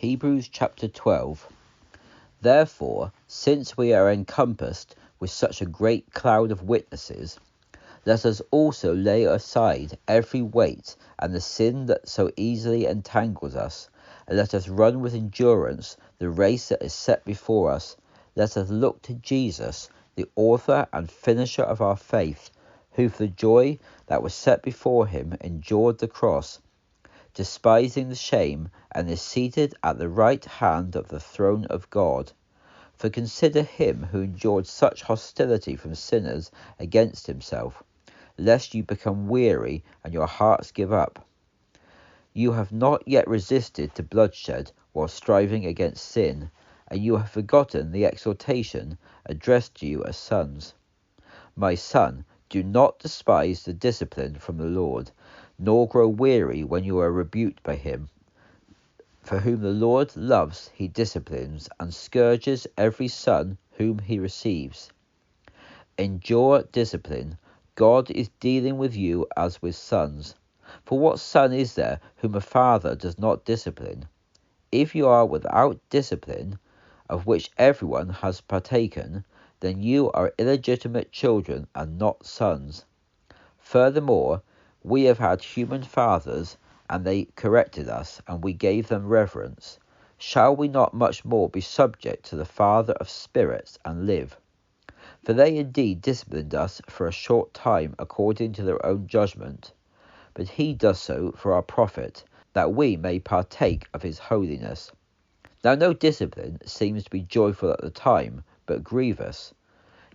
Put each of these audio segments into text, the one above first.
Hebrews chapter 12. Therefore, since we are encompassed with such a great cloud of witnesses, let us also lay aside every weight and the sin that so easily entangles us, and let us run with endurance the race that is set before us. Let us look to Jesus, the author and finisher of our faith, who for the joy that was set before him endured the cross, despising the shame, and is seated at the right hand of the throne of God. For consider him who endured such hostility from sinners against himself, lest you become weary and your hearts give up. You have not yet resisted to bloodshed while striving against sin, and you have forgotten the exhortation addressed to you as sons. My son, do not despise the discipline from the Lord, nor grow weary when you are rebuked by him. For whom the Lord loves, he disciplines, and scourges every son whom he receives. Endure discipline. God is dealing with you as with sons. For what son is there whom a father does not discipline? If you are without discipline, of which everyone has partaken, then you are illegitimate children and not sons. Furthermore, we have had human fathers, and they corrected us, and we gave them reverence. Shall we not much more be subject to the Father of spirits and live? For they indeed disciplined us for a short time according to their own judgment, but he does so for our profit, that we may partake of his holiness. Now no discipline seems to be joyful at the time, but grievous.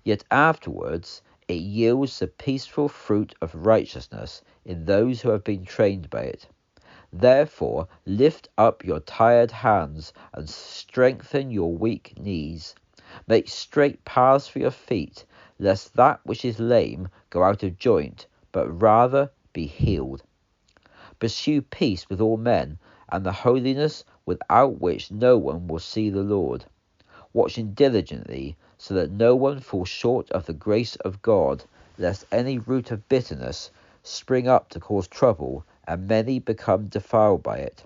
Yet afterwards it yields the peaceful fruit of righteousness in those who have been trained by it. Therefore lift up your tired hands and strengthen your weak knees. Make straight paths for your feet, lest that which is lame go out of joint, but rather be healed. Pursue peace with all men, and the holiness without which no one will see the Lord. Watching diligently, so that no one falls short of the grace of God, lest any root of bitterness spring up to cause trouble, and many become defiled by it.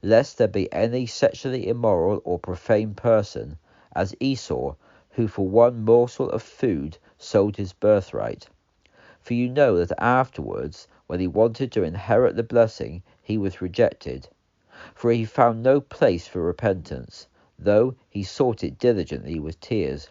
Lest there be any sexually immoral or profane person, as Esau, who for one morsel of food sold his birthright. For you know that afterwards, when he wanted to inherit the blessing, he was rejected. For he found no place for repentance, though he sought it diligently with tears.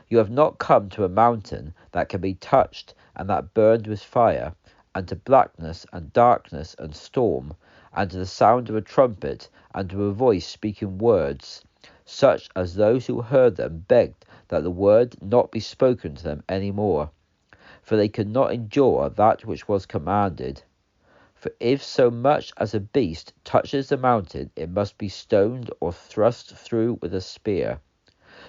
You have not come to a mountain that can be touched and that burned with fire, and to blackness and darkness and storm, and to the sound of a trumpet, and to a voice speaking words, such as those who heard them begged that the word not be spoken to them any more, for they could not endure that which was commanded. For if so much as a beast touches the mountain, it must be stoned or thrust through with a spear.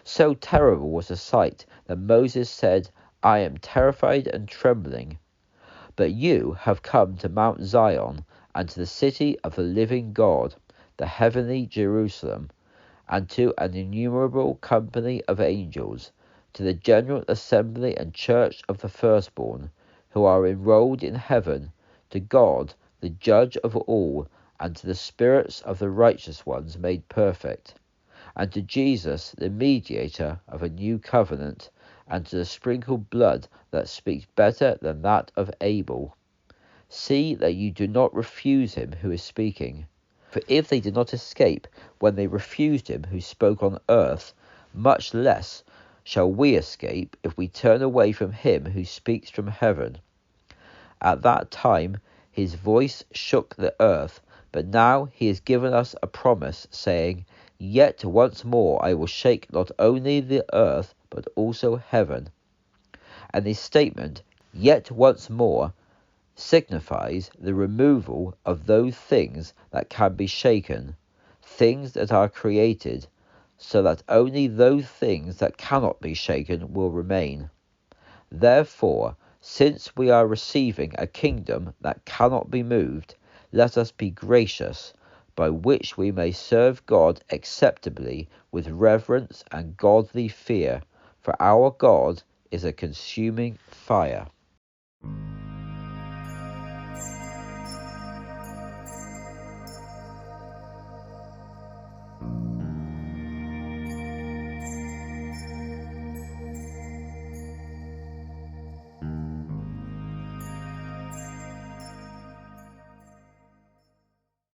So terrible was the sight that Moses said, I am terrified and trembling. But you have come to Mount Zion, and to the city of the living God, the heavenly Jerusalem, and to an innumerable company of angels, to the general assembly and church of the firstborn, who are enrolled in heaven, to God, the judge of all, and to the spirits of the righteous ones made perfect, and to Jesus, the mediator of a new covenant, and to the sprinkled blood that speaks better than that of Abel. See that you do not refuse him who is speaking. For if they did not escape when they refused him who spoke on earth, much less shall we escape if we turn away from him who speaks from heaven. At that time his voice shook the earth, but now he has given us a promise, saying, Yet once more I will shake not only the earth, but also heaven. And this statement, yet once more, signifies the removal of those things that can be shaken, things that are created, so that only those things that cannot be shaken will remain. Therefore, since we are receiving a kingdom that cannot be moved, let us be gracious, by which we may serve God acceptably with reverence and godly fear, for our God is a consuming fire.